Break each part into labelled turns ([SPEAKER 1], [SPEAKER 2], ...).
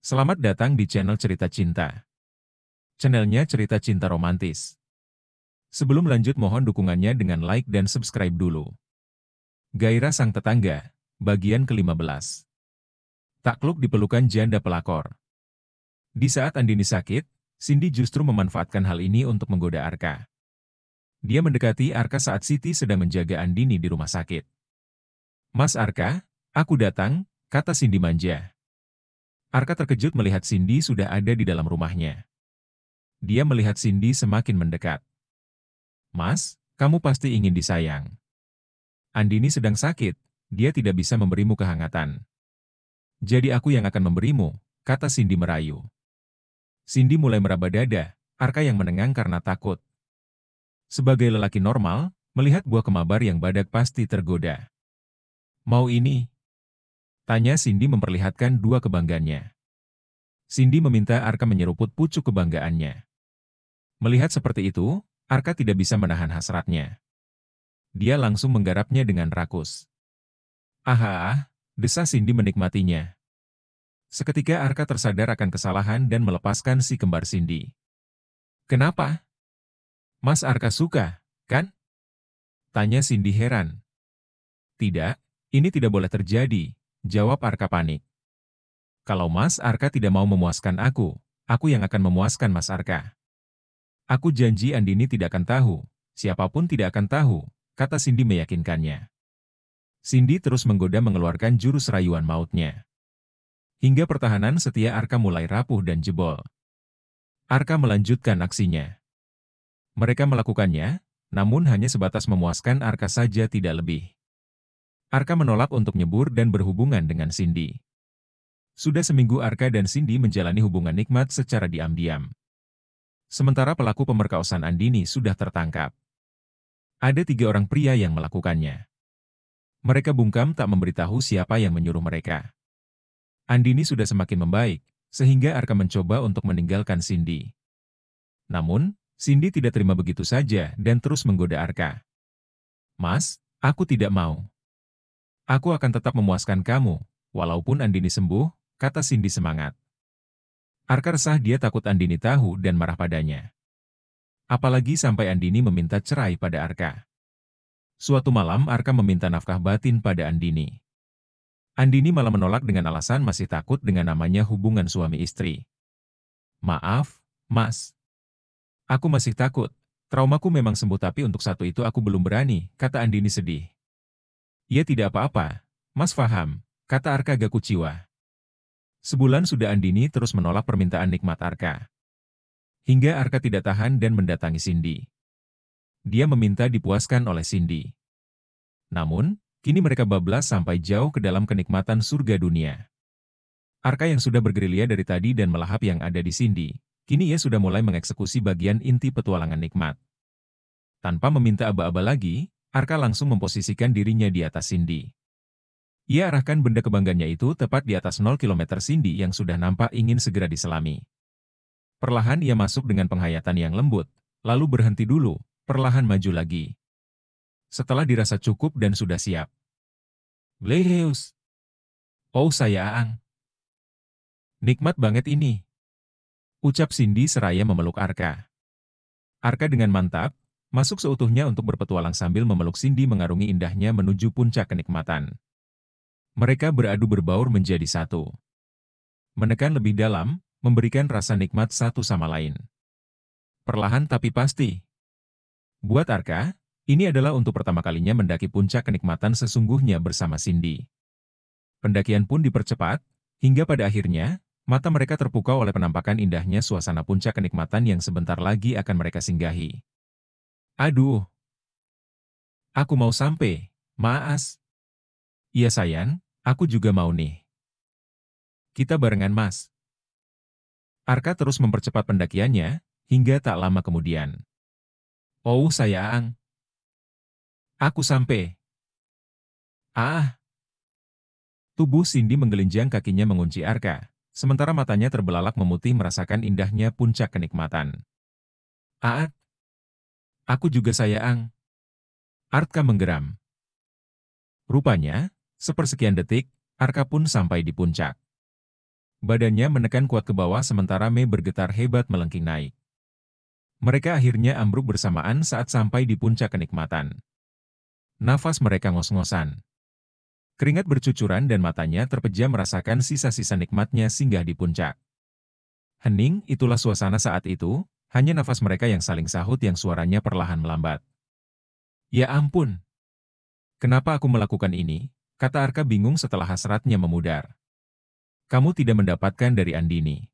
[SPEAKER 1] Selamat datang di channel Cerita Cinta. Channelnya cerita cinta romantis. Sebelum lanjut mohon dukungannya dengan like dan subscribe dulu. Gairah Sang Tetangga, bagian ke-15. Takluk di pelukan janda pelakor. Di saat Andini sakit, Cindy justru memanfaatkan hal ini untuk menggoda Arka. Dia mendekati Arka saat Siti sedang menjaga Andini di rumah sakit. "Mas Arka, aku datang," kata Cindy manja. Arka terkejut melihat Cindy sudah ada di dalam rumahnya. Dia melihat Cindy semakin mendekat. "Mas, kamu pasti ingin disayang. Andini sedang sakit, dia tidak bisa memberimu kehangatan. Jadi aku yang akan memberimu," kata Cindy merayu. Cindy mulai meraba dada, Arka yang menengang karena takut. Sebagai lelaki normal, melihat buah kemabar yang badak pasti tergoda. "Mau ini?" tanya Cindy memperlihatkan dua kebanggaannya. Cindy meminta Arka menyeruput pucuk kebanggaannya. Melihat seperti itu, Arka tidak bisa menahan hasratnya. Dia langsung menggarapnya dengan rakus. "Ah," desah Cindy menikmatinya. Seketika Arka tersadar akan kesalahan dan melepaskan si kembar Cindy. "Kenapa? Mas Arka suka, kan?" tanya Cindy heran. "Tidak, ini tidak boleh terjadi," jawab Arka panik. "Kalau Mas Arka tidak mau memuaskan aku yang akan memuaskan Mas Arka. Aku janji Andini tidak akan tahu, siapapun tidak akan tahu," kata Cindy meyakinkannya. Cindy terus menggoda mengeluarkan jurus rayuan mautnya. Hingga pertahanan setia Arka mulai rapuh dan jebol. Arka melanjutkan aksinya. Mereka melakukannya, namun hanya sebatas memuaskan Arka saja tidak lebih. Arka menolak untuk nyebur dan berhubungan dengan Cindy. Sudah seminggu Arka dan Cindy menjalani hubungan nikmat secara diam-diam. Sementara pelaku pemerkosaan Andini sudah tertangkap. Ada 3 orang pria yang melakukannya. Mereka bungkam tak memberitahu siapa yang menyuruh mereka. Andini sudah semakin membaik, sehingga Arka mencoba untuk meninggalkan Cindy. Namun, Cindy tidak terima begitu saja dan terus menggoda Arka. "Mas, aku tidak mau. Aku akan tetap memuaskan kamu, walaupun Andini sembuh," kata Cindy semangat. Arka resah, dia takut Andini tahu dan marah padanya. Apalagi sampai Andini meminta cerai pada Arka. Suatu malam Arka meminta nafkah batin pada Andini. Andini malah menolak dengan alasan masih takut dengan namanya hubungan suami istri. "Maaf, Mas. Aku masih takut. Traumaku memang sembuh tapi untuk satu itu aku belum berani," kata Andini sedih. "Ya tidak apa-apa, Mas paham," kata Arka agak kuciwa. Sebulan sudah Andini terus menolak permintaan nikmat Arka. Hingga Arka tidak tahan dan mendatangi Cindy. Dia meminta dipuaskan oleh Cindy. Namun, kini mereka bablas sampai jauh ke dalam kenikmatan surga dunia. Arka yang sudah bergerilya dari tadi dan melahap yang ada di Cindy, kini ia sudah mulai mengeksekusi bagian inti petualangan nikmat. Tanpa meminta aba-aba lagi, Arka langsung memposisikan dirinya di atas Cindy. Ia arahkan benda kebanggaannya itu tepat di atas 0 km Cindy yang sudah nampak ingin segera diselami. Perlahan ia masuk dengan penghayatan yang lembut, lalu berhenti dulu, perlahan maju lagi. Setelah dirasa cukup dan sudah siap. "Bleheus. Oh sayang. Nikmat banget ini," ucap Cindy seraya memeluk Arka. Arka dengan mantap, masuk seutuhnya untuk berpetualang sambil memeluk Cindy mengarungi indahnya menuju puncak kenikmatan. Mereka beradu berbaur menjadi satu. Menekan lebih dalam, memberikan rasa nikmat satu sama lain. Perlahan tapi pasti. Buat Arka, ini adalah untuk pertama kalinya mendaki puncak kenikmatan sesungguhnya bersama Cindy. Pendakian pun dipercepat, hingga pada akhirnya, mata mereka terpukau oleh penampakan indahnya suasana puncak kenikmatan yang sebentar lagi akan mereka singgahi. "Aduh, aku mau sampai, Mas." "Iya sayang, aku juga mau nih. Kita barengan Mas." Arka terus mempercepat pendakiannya, hingga tak lama kemudian. "Oh sayang, aku sampai." "Ah." Tubuh Cindy menggelinjang, kakinya mengunci Arka, sementara matanya terbelalak memutih merasakan indahnya puncak kenikmatan. "Ah, aku juga sayang." Arka menggeram. Rupanya, sepersekian detik, Arka pun sampai di puncak. Badannya menekan kuat ke bawah sementara Mei bergetar hebat melengking naik. Mereka akhirnya ambruk bersamaan saat sampai di puncak kenikmatan. Nafas mereka ngos-ngosan. Keringat bercucuran dan matanya terpejam merasakan sisa-sisa nikmatnya singgah di puncak. Hening, itulah suasana saat itu, hanya nafas mereka yang saling sahut yang suaranya perlahan melambat. Ya ampun! Kenapa aku melakukan ini? Kata Arka bingung setelah hasratnya memudar. Kamu tidak mendapatkan dari Andini.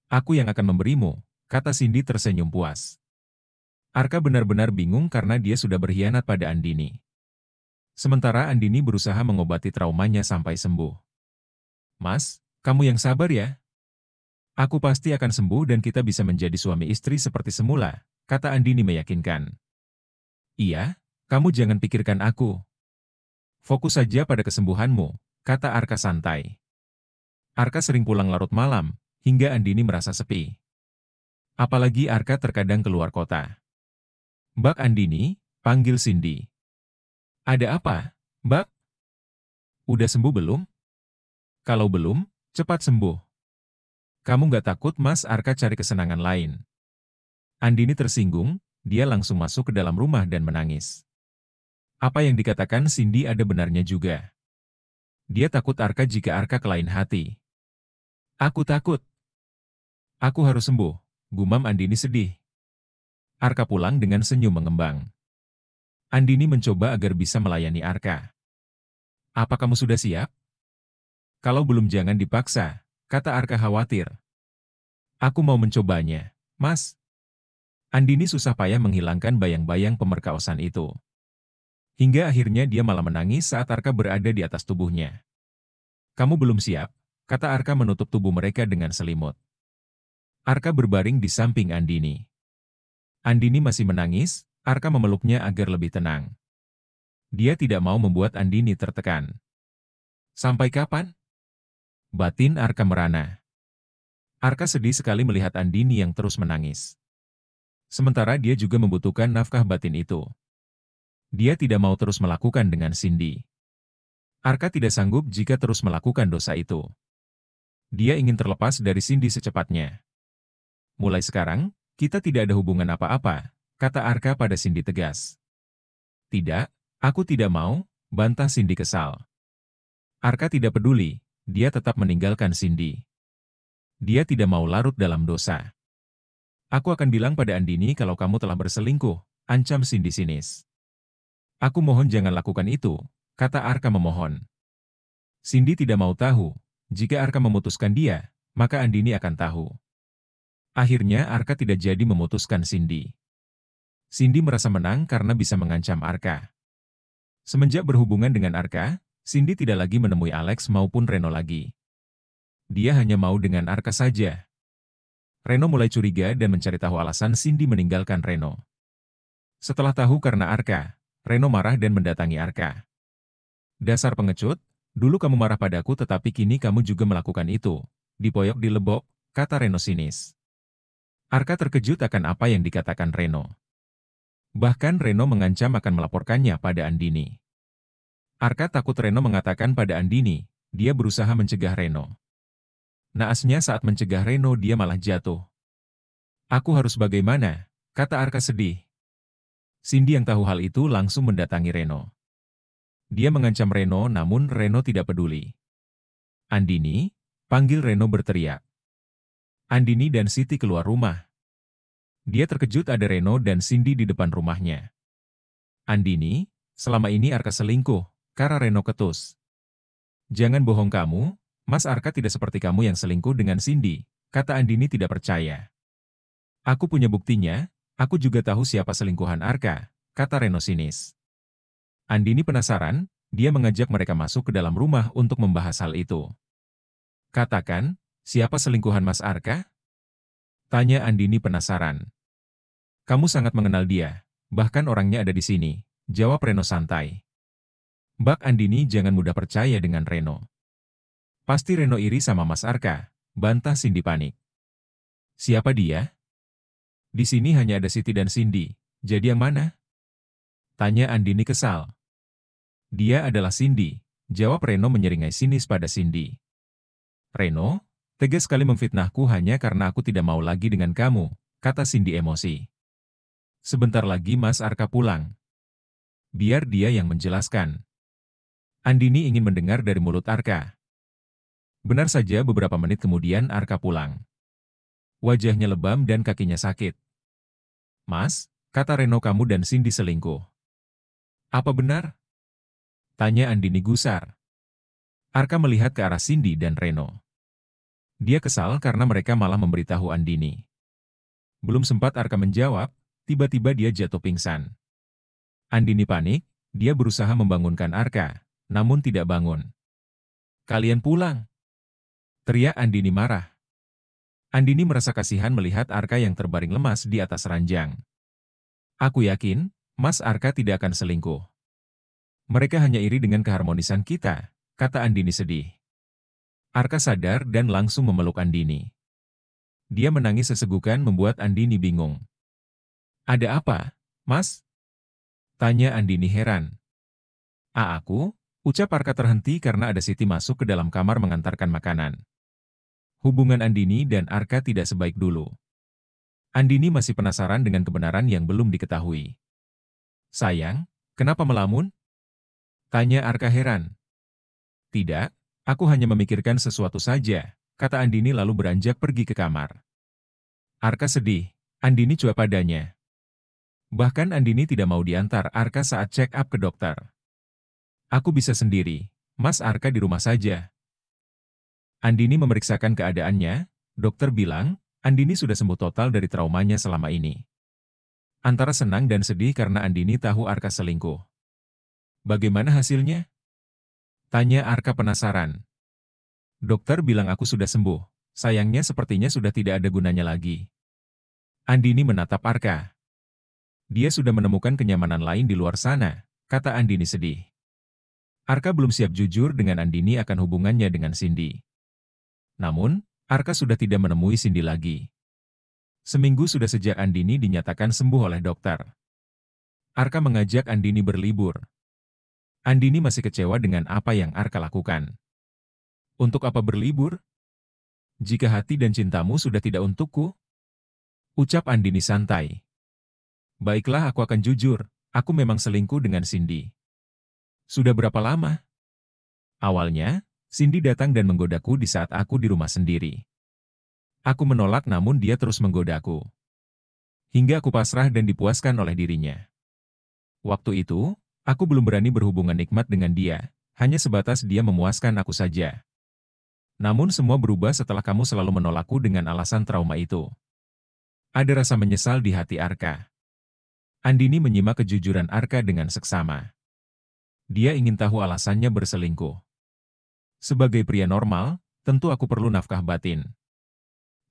[SPEAKER 1] Aku yang akan memberimu, kata Cindy tersenyum puas. Arka benar-benar bingung karena dia sudah berkhianat pada Andini. Sementara Andini berusaha mengobati traumanya sampai sembuh. Mas, kamu yang sabar ya. Aku pasti akan sembuh dan kita bisa menjadi suami istri seperti semula, kata Andini meyakinkan. Iya, kamu jangan pikirkan aku. Fokus saja pada kesembuhanmu, kata Arka santai. Arka sering pulang larut malam, hingga Andini merasa sepi. Apalagi Arka terkadang keluar kota. Mbak Andini, panggil Cindy. Ada apa, Mbak? Udah sembuh belum? Kalau belum, cepat sembuh. Kamu nggak takut Mas Arka cari kesenangan lain? Andini tersinggung, dia langsung masuk ke dalam rumah dan menangis. Apa yang dikatakan Cindy ada benarnya juga. Dia takut Arka jika Arka kelain hati. Aku takut. Aku harus sembuh, gumam Andini sedih. Arka pulang dengan senyum mengembang. Andini mencoba agar bisa melayani Arka. Apa kamu sudah siap? Kalau belum jangan dipaksa, kata Arka khawatir. Aku mau mencobanya, Mas. Andini susah payah menghilangkan bayang-bayang pemerkosaan itu. Hingga akhirnya dia malah menangis saat Arka berada di atas tubuhnya. Kamu belum siap, kata Arka menutup tubuh mereka dengan selimut. Arka berbaring di samping Andini. Andini masih menangis, Arka memeluknya agar lebih tenang. Dia tidak mau membuat Andini tertekan. Sampai kapan? Batin Arka merana. Arka sedih sekali melihat Andini yang terus menangis. Sementara dia juga membutuhkan nafkah batin itu. Dia tidak mau terus melakukan dengan Cindy. Arka tidak sanggup jika terus melakukan dosa itu. Dia ingin terlepas dari Cindy secepatnya. Mulai sekarang, kita tidak ada hubungan apa-apa, kata Arka pada Cindy tegas. Tidak, aku tidak mau, bantah Cindy kesal. Arka tidak peduli, dia tetap meninggalkan Cindy. Dia tidak mau larut dalam dosa. Aku akan bilang pada Andini kalau kamu telah berselingkuh, ancam Cindy sinis. Aku mohon jangan lakukan itu, kata Arka memohon. Cindy tidak mau tahu, jika Arka memutuskan dia, maka Andini akan tahu. Akhirnya Arka tidak jadi memutuskan Cindy. Cindy merasa menang karena bisa mengancam Arka. Semenjak berhubungan dengan Arka, Cindy tidak lagi menemui Alex maupun Reno lagi. Dia hanya mau dengan Arka saja. Reno mulai curiga dan mencari tahu alasan Cindy meninggalkan Reno. Setelah tahu karena Arka, Reno marah dan mendatangi Arka. Dasar pengecut, dulu kamu marah padaku tetapi kini kamu juga melakukan itu. Dipoyok di lebok, kata Reno sinis. Arka terkejut akan apa yang dikatakan Reno. Bahkan Reno mengancam akan melaporkannya pada Andini. Arka takut Reno mengatakan pada Andini, dia berusaha mencegah Reno. Naasnya saat mencegah Reno dia malah jatuh. Aku harus bagaimana, kata Arka sedih. Cindy yang tahu hal itu langsung mendatangi Reno. Dia mengancam Reno namun Reno tidak peduli. Andini, panggil Reno berteriak. Andini dan Siti keluar rumah. Dia terkejut ada Reno dan Cindy di depan rumahnya. Andini, selama ini Arka selingkuh, kata Reno ketus. Jangan bohong kamu, Mas Arka tidak seperti kamu yang selingkuh dengan Cindy, kata Andini tidak percaya. Aku punya buktinya, aku juga tahu siapa selingkuhan Arka, kata Reno sinis. Andini penasaran, dia mengajak mereka masuk ke dalam rumah untuk membahas hal itu. Katakan, siapa selingkuhan Mas Arka? Tanya Andini penasaran. Kamu sangat mengenal dia, bahkan orangnya ada di sini, jawab Reno santai. Mbak Andini jangan mudah percaya dengan Reno. Pasti Reno iri sama Mas Arka, bantah Cindy panik. Siapa dia? Di sini hanya ada Siti dan Cindy, jadi yang mana? Tanya Andini kesal. Dia adalah Cindy, jawab Reno menyeringai sinis pada Cindy. Reno, Tega sekali memfitnahku hanya karena aku tidak mau lagi dengan kamu, kata Cindy emosi. Sebentar lagi Mas Arka pulang. Biar dia yang menjelaskan. Andini ingin mendengar dari mulut Arka. Benar saja beberapa menit kemudian Arka pulang. Wajahnya lebam dan kakinya sakit. Mas, kata Reno kamu dan Cindy selingkuh. Apa benar? Tanya Andini gusar. Arka melihat ke arah Cindy dan Reno. Dia kesal karena mereka malah memberitahu Andini. Belum sempat Arka menjawab, tiba-tiba dia jatuh pingsan. Andini panik, dia berusaha membangunkan Arka, namun tidak bangun. Kalian pulang! Teriak Andini marah. Andini merasa kasihan melihat Arka yang terbaring lemas di atas ranjang. Aku yakin, Mas Arka tidak akan selingkuh. Mereka hanya iri dengan keharmonisan kita, kata Andini sedih. Arka sadar dan langsung memeluk Andini. Dia menangis sesegukan membuat Andini bingung. Ada apa, Mas? Tanya Andini heran. Aku? Ucap Arka terhenti karena ada Siti masuk ke dalam kamar mengantarkan makanan. Hubungan Andini dan Arka tidak sebaik dulu. Andini masih penasaran dengan kebenaran yang belum diketahui. Sayang, kenapa melamun? Tanya Arka heran. Tidak, aku hanya memikirkan sesuatu saja, kata Andini lalu beranjak pergi ke kamar. Arka sedih, Andini cuek padanya. Bahkan Andini tidak mau diantar Arka saat check up ke dokter. Aku bisa sendiri, Mas Arka di rumah saja. Andini memeriksakan keadaannya, dokter bilang, Andini sudah sembuh total dari traumanya selama ini. Antara senang dan sedih karena Andini tahu Arka selingkuh. Bagaimana hasilnya? Tanya Arka penasaran. Dokter bilang aku sudah sembuh, sayangnya sepertinya sudah tidak ada gunanya lagi. Andini menatap Arka. Dia sudah menemukan kenyamanan lain di luar sana, kata Andini sedih. Arka belum siap jujur dengan Andini akan hubungannya dengan Cindy. Namun, Arka sudah tidak menemui Cindy lagi. Seminggu sudah sejak Andini dinyatakan sembuh oleh dokter. Arka mengajak Andini berlibur. Andini masih kecewa dengan apa yang Arka lakukan. Untuk apa berlibur? Jika hati dan cintamu sudah tidak untukku? Ucap Andini santai. Baiklah aku akan jujur, aku memang selingkuh dengan Cindy. Sudah berapa lama? Awalnya, Cindy datang dan menggodaku di saat aku di rumah sendiri. Aku menolak namun dia terus menggodaku. Hingga aku pasrah dan dipuaskan oleh dirinya. Waktu itu, aku belum berani berhubungan nikmat dengan dia, hanya sebatas dia memuaskan aku saja. Namun semua berubah setelah kamu selalu menolakku dengan alasan trauma itu. Ada rasa menyesal di hati Arka. Andini menyimak kejujuran Arka dengan seksama. Dia ingin tahu alasannya berselingkuh. Sebagai pria normal, tentu aku perlu nafkah batin.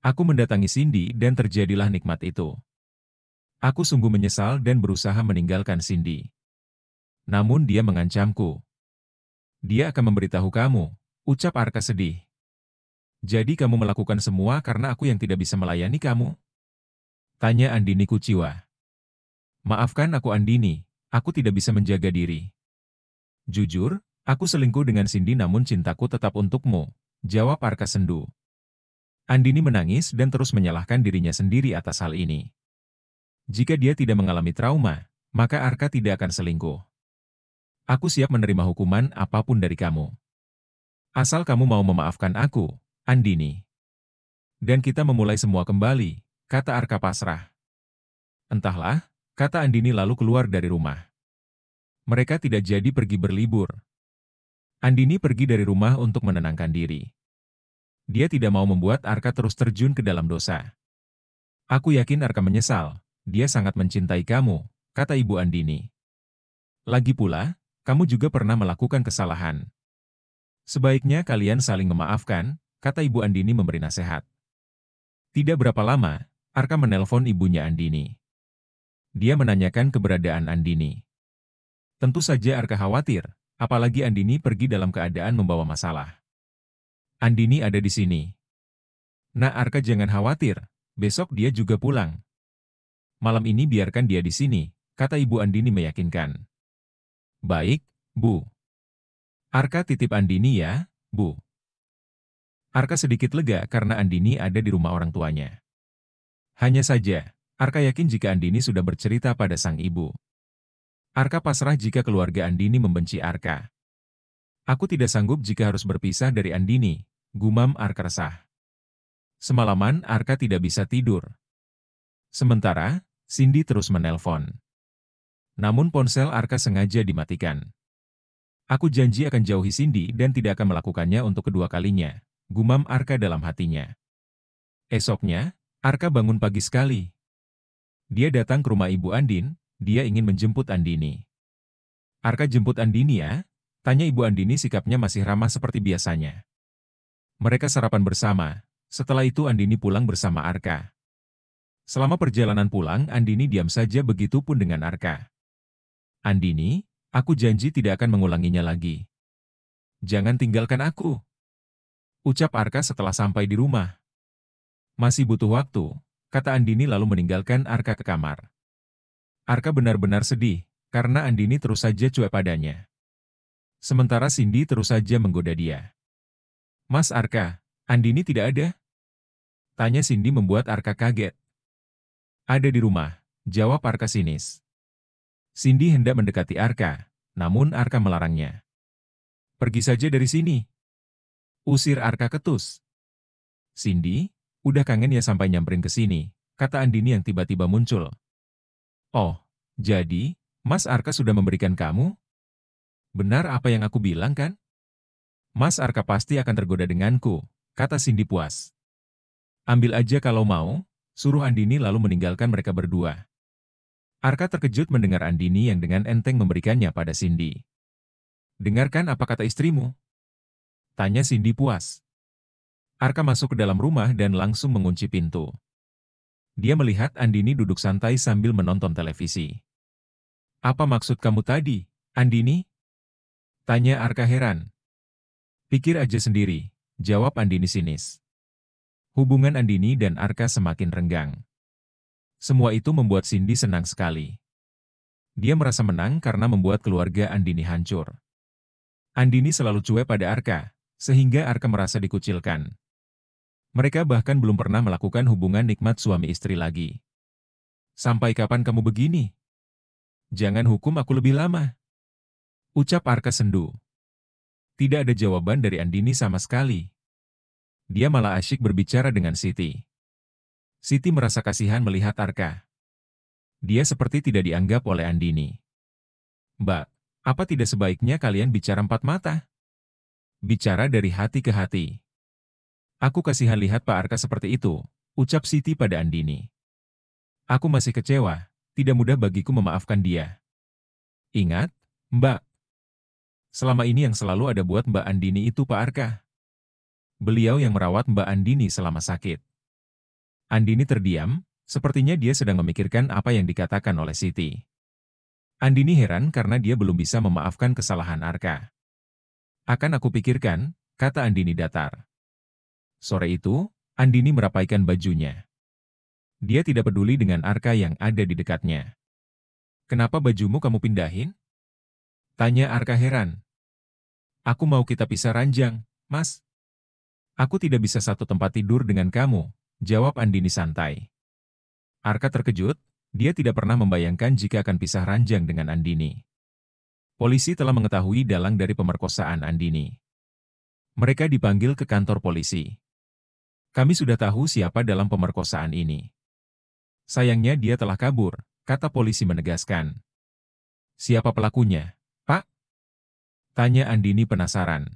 [SPEAKER 1] Aku mendatangi Cindy dan terjadilah nikmat itu. Aku sungguh menyesal dan berusaha meninggalkan Cindy. Namun dia mengancamku. Dia akan memberitahu kamu, ucap Arka sedih. Jadi kamu melakukan semua karena aku yang tidak bisa melayani kamu? Tanya Andini kuciwa. Maafkan aku Andini, aku tidak bisa menjaga diri. Jujur, aku selingkuh dengan Cindy namun cintaku tetap untukmu, jawab Arka sendu. Andini menangis dan terus menyalahkan dirinya sendiri atas hal ini. Jika dia tidak mengalami trauma, maka Arka tidak akan selingkuh. Aku siap menerima hukuman apapun dari kamu. Asal kamu mau memaafkan aku, Andini. Dan kita memulai semua kembali, kata Arka pasrah. Entahlah, kata Andini lalu keluar dari rumah. Mereka tidak jadi pergi berlibur. Andini pergi dari rumah untuk menenangkan diri. Dia tidak mau membuat Arka terus terjun ke dalam dosa. Aku yakin Arka menyesal, dia sangat mencintai kamu, kata Ibu Andini. Lagi pula, kamu juga pernah melakukan kesalahan. Sebaiknya kalian saling memaafkan, kata Ibu Andini memberi nasihat. Tidak berapa lama, Arka menelpon ibunya Andini. Dia menanyakan keberadaan Andini. Tentu saja Arka khawatir, apalagi Andini pergi dalam keadaan membawa masalah. Andini ada di sini. Nah Arka jangan khawatir, besok dia juga pulang. Malam ini biarkan dia di sini, kata Ibu Andini meyakinkan. Baik, Bu. Arka titip Andini ya, Bu. Arka sedikit lega karena Andini ada di rumah orang tuanya. Hanya saja, Arka yakin jika Andini sudah bercerita pada sang ibu. Arka pasrah jika keluarga Andini membenci Arka. Aku tidak sanggup jika harus berpisah dari Andini, gumam Arka resah. Semalaman Arka tidak bisa tidur. Sementara, Cindy terus menelpon. Namun ponsel Arka sengaja dimatikan. Aku janji akan jauhi Cindy dan tidak akan melakukannya untuk kedua kalinya, gumam Arka dalam hatinya. Esoknya, Arka bangun pagi sekali. Dia datang ke rumah Ibu Andin, dia ingin menjemput Andini. Arka jemput Andini ya? Tanya Ibu Andini, sikapnya masih ramah seperti biasanya. Mereka sarapan bersama, setelah itu Andini pulang bersama Arka. Selama perjalanan pulang, Andini diam saja, begitu pun dengan Arka. Andini, aku janji tidak akan mengulanginya lagi. Jangan tinggalkan aku, ucap Arka setelah sampai di rumah. Masih butuh waktu, kata Andini lalu meninggalkan Arka ke kamar. Arka benar-benar sedih, karena Andini terus saja cuek padanya. Sementara Cindy terus saja menggoda dia. Mas Arka, Andini tidak ada? Tanya Cindy membuat Arka kaget. Ada di rumah, jawab Arka sinis. Cindy hendak mendekati Arka, namun Arka melarangnya. Pergi saja dari sini, usir Arka ketus. Cindy, udah kangen ya sampai nyamperin ke sini, kata Andini yang tiba-tiba muncul. Oh, jadi, Mas Arka sudah memberikan kamu? Benar apa yang aku bilang kan? Mas Arka pasti akan tergoda denganku, kata Cindy puas. Ambil aja kalau mau, suruh Andini lalu meninggalkan mereka berdua. Arka terkejut mendengar Andini yang dengan enteng memberikannya pada Cindy. Dengarkan apa kata istrimu? Tanya Cindy puas. Arka masuk ke dalam rumah dan langsung mengunci pintu. Dia melihat Andini duduk santai sambil menonton televisi. Apa maksud kamu tadi, Andini? Tanya Arka heran. Pikir aja sendiri, jawab Andini sinis. Hubungan Andini dan Arka semakin renggang. Semua itu membuat Cindy senang sekali. Dia merasa menang karena membuat keluarga Andini hancur. Andini selalu cuek pada Arka, sehingga Arka merasa dikucilkan. Mereka bahkan belum pernah melakukan hubungan nikmat suami istri lagi. Sampai kapan kamu begini? Jangan hukum aku lebih lama, ucap Arka sendu. Tidak ada jawaban dari Andini sama sekali. Dia malah asyik berbicara dengan Siti. Siti merasa kasihan melihat Arka. Dia seperti tidak dianggap oleh Andini. Mbak, apa tidak sebaiknya kalian bicara empat mata? Bicara dari hati ke hati. Aku kasihan lihat Pak Arka seperti itu, ucap Siti pada Andini. Aku masih kecewa, tidak mudah bagiku memaafkan dia. Ingat, Mbak. Selama ini yang selalu ada buat Mbak Andini itu Pak Arka. Beliau yang merawat Mbak Andini selama sakit. Andini terdiam, sepertinya dia sedang memikirkan apa yang dikatakan oleh Siti. Andini heran karena dia belum bisa memaafkan kesalahan Arka. Akan aku pikirkan, kata Andini datar. Sore itu, Andini merapaikan bajunya. Dia tidak peduli dengan Arka yang ada di dekatnya. Kenapa bajumu kamu pindahin? Tanya Arka heran. Aku mau kita pisah ranjang, Mas. Aku tidak bisa satu tempat tidur dengan kamu, jawab Andini santai. Arka terkejut, dia tidak pernah membayangkan jika akan pisah ranjang dengan Andini. Polisi telah mengetahui dalang dari pemerkosaan Andini. Mereka dipanggil ke kantor polisi. Kami sudah tahu siapa dalam pemerkosaan ini. Sayangnya dia telah kabur, kata polisi menegaskan. Siapa pelakunya, Pak? Tanya Andini penasaran.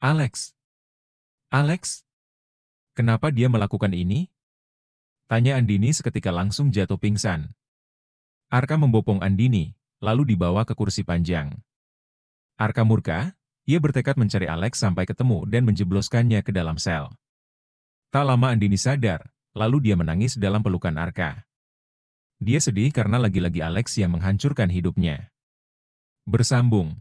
[SPEAKER 1] Alex. Alex? Kenapa dia melakukan ini? Tanya Andini seketika langsung jatuh pingsan. Arka membopong Andini, lalu dibawa ke kursi panjang. Arka murka, ia bertekad mencari Alex sampai ketemu dan menjebloskannya ke dalam sel. Tak lama Andini sadar, lalu dia menangis dalam pelukan Arka. Dia sedih karena lagi-lagi Alex yang menghancurkan hidupnya. Bersambung.